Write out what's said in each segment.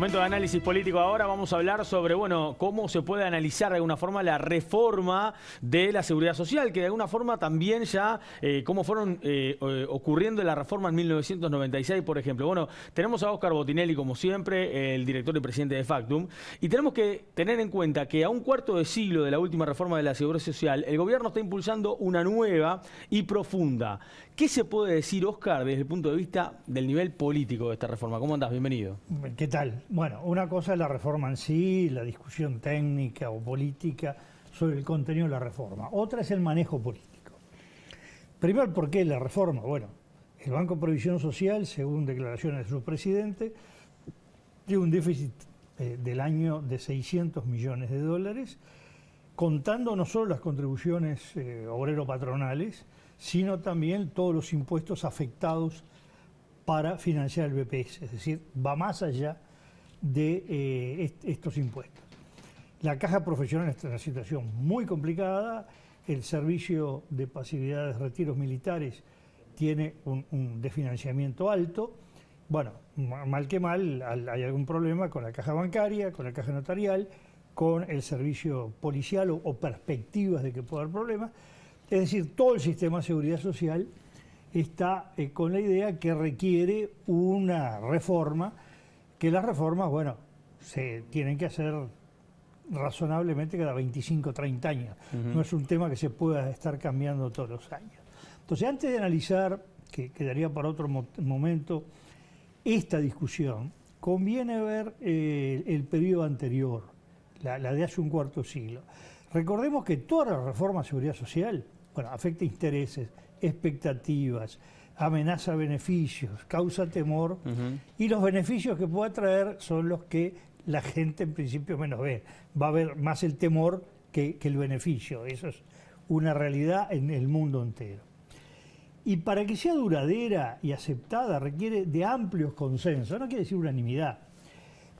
Momento de análisis político ahora. Vamos a hablar sobre, bueno, cómo se puede analizar de alguna forma la reforma de la seguridad social, que de alguna forma también ya, cómo fueron ocurriendo la reforma en 1996, por ejemplo. Bueno, tenemos a Óscar Botinelli, como siempre, el director y presidente de Factum, y tenemos que tener en cuenta que a un cuarto de siglo de la última reforma de la seguridad social, el gobierno está impulsando una nueva y profunda. ¿Qué se puede decir, Óscar, desde el punto de vista del nivel político de esta reforma? ¿Cómo andás? Bienvenido. ¿Qué tal? Bueno, una cosa es la reforma en sí, la discusión técnica o política sobre el contenido de la reforma. Otra es el manejo político. Primero, ¿por qué la reforma? Bueno, el Banco de Previsión Social, según declaraciones de su presidente, tiene un déficit del año de 600 millones de dólares, contando no solo las contribuciones obrero-patronales, sino también todos los impuestos afectados para financiar el BPS, es decir, va más allá de estos impuestos. La caja profesional está en una situación muy complicada, el servicio de pasividades de retiros militares tiene un desfinanciamiento alto. Bueno, mal que mal, hay algún problema con la caja bancaria, con la caja notarial, con el servicio policial o perspectivas de que pueda haber problemas. Es decir, todo el sistema de seguridad social está con la idea que requiere una reforma, que las reformas, bueno, se tienen que hacer razonablemente cada 25 o 30 años. No es un tema que se pueda estar cambiando todos los años. Entonces, antes de analizar, que quedaría para otro momento, esta discusión, conviene ver el periodo anterior, la de hace un cuarto siglo. Recordemos que toda la reforma de seguridad social, bueno, afecta intereses, expectativas, amenaza beneficios, causa temor, y los beneficios que pueda traer son los que la gente en principio menos ve. Va a haber más el temor que el beneficio. Eso es una realidad en el mundo entero. Y para que sea duradera y aceptada requiere de amplios consensos, no quiere decir unanimidad,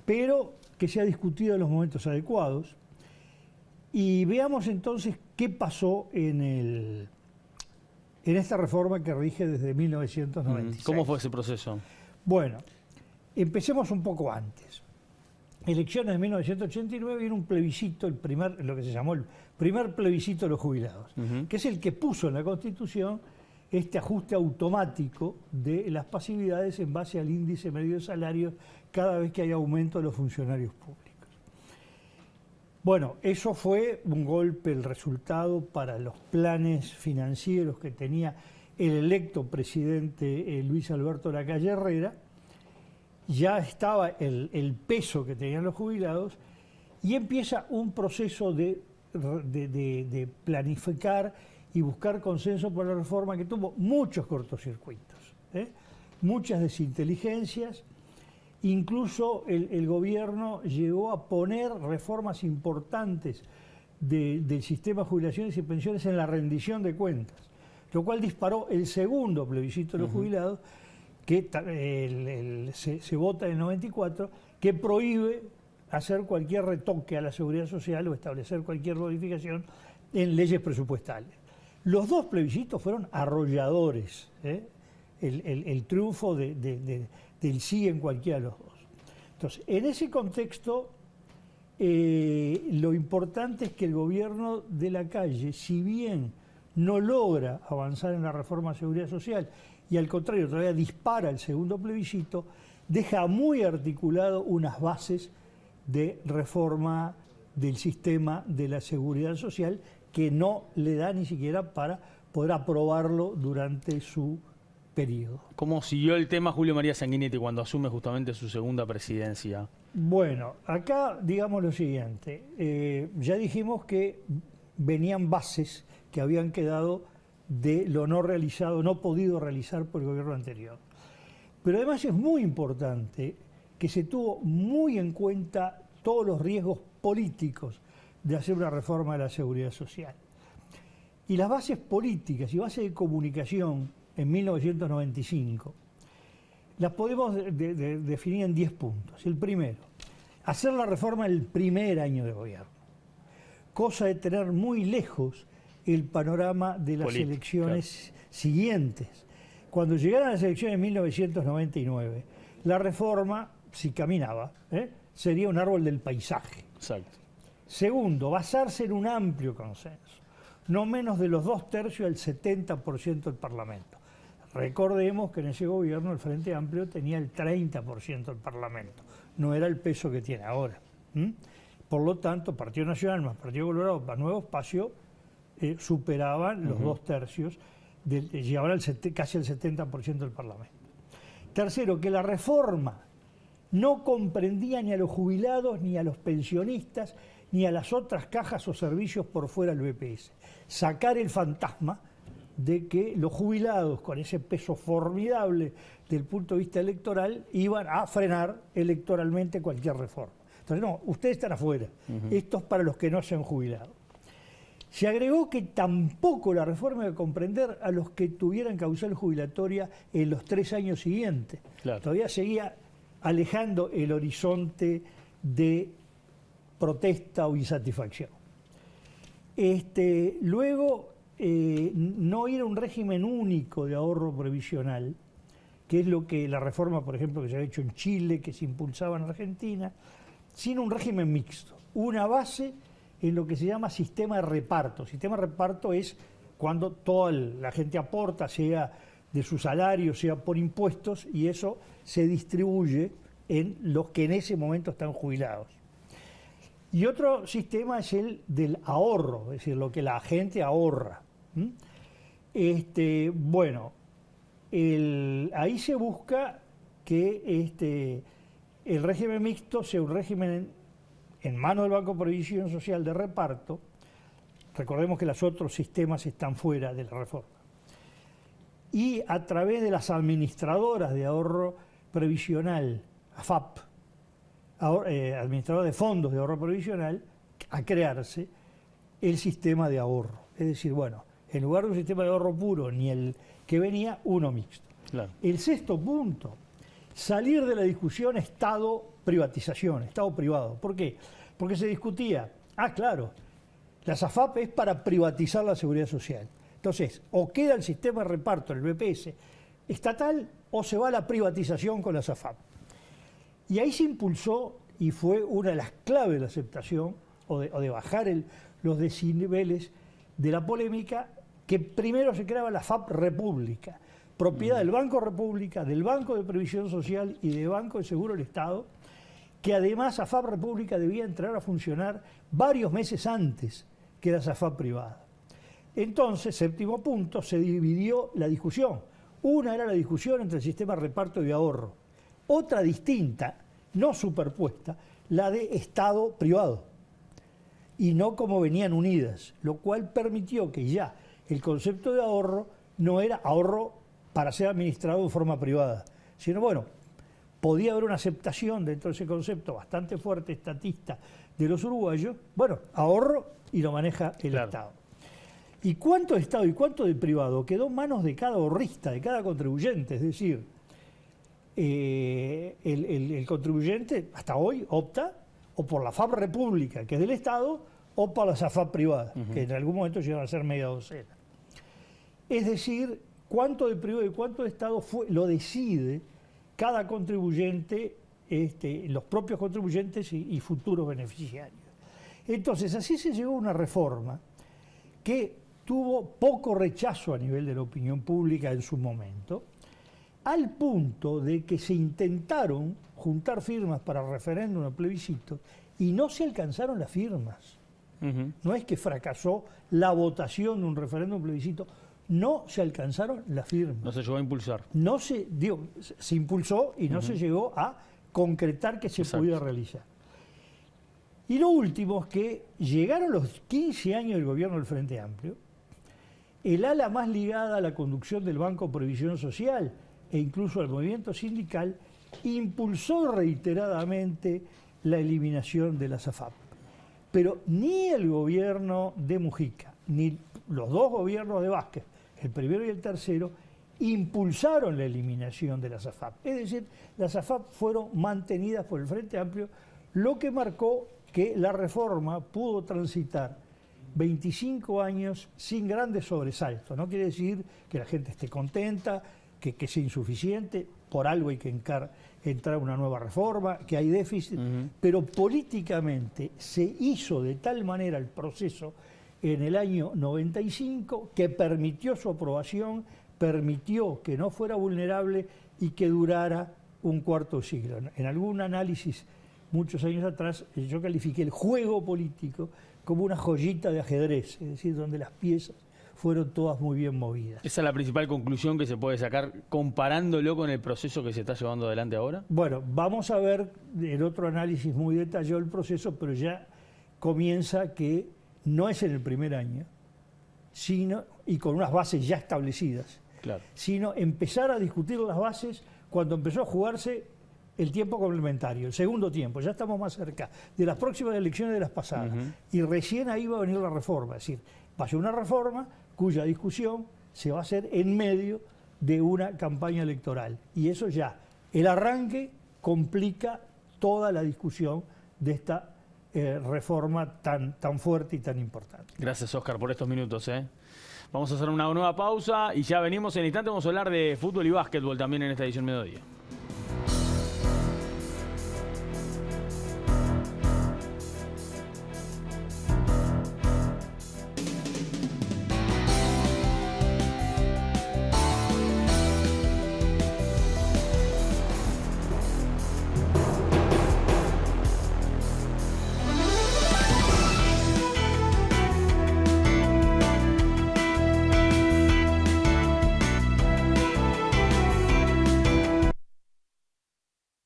pero que sea discutida en los momentos adecuados. Y veamos entonces qué pasó en esta reforma que rige desde 1996. ¿Cómo fue ese proceso? Bueno, empecemos un poco antes. Elecciones de 1989 viene un plebiscito, lo que se llamó el primer plebiscito de los jubilados, que es el que puso en la Constitución este ajuste automático de las pasividades en base al índice medio de salarios cada vez que hay aumento de los funcionarios públicos. Bueno, eso fue un golpe, el resultado para los planes financieros que tenía el electo presidente Luis Alberto Lacalle Herrera. Ya estaba el peso que tenían los jubilados y empieza un proceso de planificar y buscar consenso por la reforma que tuvo muchos cortocircuitos, muchas desinteligencias. Incluso el gobierno llegó a poner reformas importantes del sistema de jubilaciones y pensiones en la rendición de cuentas, lo cual disparó el segundo plebiscito de los jubilados, que se vota en el 94, que prohíbe hacer cualquier retoque a la seguridad social o establecer cualquier modificación en leyes presupuestales. Los dos plebiscitos fueron arrolladores, el triunfo del sí en cualquiera de los dos. Entonces, en ese contexto, lo importante es que el gobierno de Lacalle, si bien no logra avanzar en la reforma de seguridad social y al contrario todavía dispara el segundo plebiscito, deja muy articulado unas bases de reforma del sistema de la seguridad social que no le da ni siquiera para poder aprobarlo durante su periodo. ¿Cómo siguió el tema Julio María Sanguinetti cuando asume justamente su segunda presidencia? Bueno, acá digamos lo siguiente, ya dijimos que venían bases que habían quedado de lo no realizado, no podido realizar por el gobierno anterior. Pero además es muy importante que se tuvo muy en cuenta todos los riesgos políticos de hacer una reforma de la seguridad social. Y las bases políticas y bases de comunicación en 1995 las podemos definir en 10 puntos. El primero, hacer la reforma el primer año de gobierno, cosa de tener muy lejos el panorama de las elecciones siguientes. Cuando llegaron las elecciones en 1999, la reforma si caminaba, sería un árbol del paisaje. Exacto. Segundo, basarse en un amplio consenso, no menos de los 2/3 del 70% del Parlamento. Recordemos que en ese gobierno el Frente Amplio tenía el 30% del Parlamento, no era el peso que tiene ahora. Por lo tanto, Partido Nacional más Partido Colorado más Nuevo Espacio superaban los 2/3, llegaban casi al 70% del Parlamento. Tercero, que la reforma no comprendía ni a los jubilados, ni a los pensionistas, ni a las otras cajas o servicios por fuera del BPS. Sacar el fantasma de que los jubilados, con ese peso formidable del punto de vista electoral, iban a frenar electoralmente cualquier reforma. Entonces, no, ustedes están afuera. Esto es para los que no se han jubilado. Se agregó que tampoco la reforma iba a comprender a los que tuvieran causal jubilatoria en los 3 años siguientes. Claro. Todavía seguía alejando el horizonte de protesta o insatisfacción. Luego, no era un régimen único de ahorro previsional, que es lo que la reforma, por ejemplo, que se ha hecho en Chile, que se impulsaba en Argentina, sino un régimen mixto, una base en lo que se llama sistema de reparto. Sistema de reparto es cuando toda la gente aporta, sea de su salario, sea por impuestos, y eso se distribuye en los que en ese momento están jubilados. Y otro sistema es el del ahorro, es decir, lo que la gente ahorra. Bueno, ahí se busca que el régimen mixto sea un régimen en manos del Banco de Previsión Social de reparto. Recordemos que los otros sistemas están fuera de la reforma. Y a través de las administradoras de ahorro previsional, AFAP, administrador de fondos de ahorro previsional, a crearse el sistema de ahorro. Es decir, bueno, en lugar de un sistema de ahorro puro, ni el que venía, uno mixto. Claro. El sexto punto, salir de la discusión Estado-privatización, Estado-privado. ¿Por qué? Porque se discutía, claro, la SAFAP es para privatizar la seguridad social. Entonces, o queda el sistema de reparto, el BPS, estatal, o se va a la privatización con la SAFAP. Y ahí se impulsó, y fue una de las claves de la aceptación, o de bajar los decibeles de la polémica, que primero se creaba la FAP República, propiedad del Banco República, del Banco de Previsión Social y del Banco de Seguro del Estado, que además AFAP República debía entrar a funcionar varios meses antes que la AFAP privada. Entonces, séptimo punto, se dividió la discusión. Una era la discusión entre el sistema de reparto y ahorro. Otra distinta, no superpuesta, la de Estado-privado. Y no como venían unidas, lo cual permitió que ya el concepto de ahorro no era ahorro para ser administrado de forma privada, sino, bueno, podía haber una aceptación dentro de ese concepto bastante fuerte, estatista, de los uruguayos, bueno, ahorro y lo maneja el Estado. ¿Y cuánto de Estado y cuánto de privado quedó en manos de cada ahorrista, de cada contribuyente? Es decir, el contribuyente hasta hoy opta o por la FAP República, que es del Estado, o por las AFAP privadas, que en algún momento llegan a ser media docena. Es decir, cuánto de privado y cuánto de Estado lo decide cada contribuyente, los propios contribuyentes y futuros beneficiarios. Entonces, así se llegó a una reforma que tuvo poco rechazo a nivel de la opinión pública en su momento, al punto de que se intentaron juntar firmas para referéndum o plebiscito y no se alcanzaron las firmas. No es que fracasó la votación de un referéndum o plebiscito, no se alcanzaron las firmas. No se llegó a impulsar. Se impulsó y no se llegó a concretar que se pudiera realizar. Y lo último es que llegaron los 15 años del gobierno del Frente Amplio, el ala más ligada a la conducción del Banco de Previsión Social e incluso al movimiento sindical, impulsó reiteradamente la eliminación de la SAFAP. Pero ni el gobierno de Mujica, ni los dos gobiernos de Vázquez, el primero y el tercero, impulsaron la eliminación de la SAFAP. Es decir, las SAFAP fueron mantenidas por el Frente Amplio, lo que marcó que la reforma pudo transitar 25 años sin grandes sobresaltos. No quiere decir que la gente esté contenta que es insuficiente, por algo hay que entrar a una nueva reforma, que hay déficit, pero políticamente se hizo de tal manera el proceso en el año 95 que permitió su aprobación, permitió que no fuera vulnerable y que durara un cuarto siglo. En algún análisis, muchos años atrás, yo califiqué el juego político como una joyita de ajedrez, es decir, donde las piezas fueron todas muy bien movidas. ¿Esa es la principal conclusión que se puede sacar comparándolo con el proceso que se está llevando adelante ahora? Bueno, vamos a ver en otro análisis muy detallado el proceso, pero ya comienza que no es en el primer año, sino, y con unas bases ya establecidas, claro, sino empezar a discutir las bases cuando empezó a jugarse el tiempo complementario, el segundo tiempo. Ya estamos más cerca de las próximas elecciones de las pasadas. Y recién ahí va a venir la reforma. Es decir, va a ser una reforma cuya discusión se va a hacer en medio de una campaña electoral. Y eso ya, el arranque complica toda la discusión de esta reforma tan fuerte y tan importante. Gracias, Óscar, por estos minutos. Vamos a hacer una nueva pausa y ya venimos en instante. Vamos a hablar de fútbol y básquetbol también en esta edición Mediodía.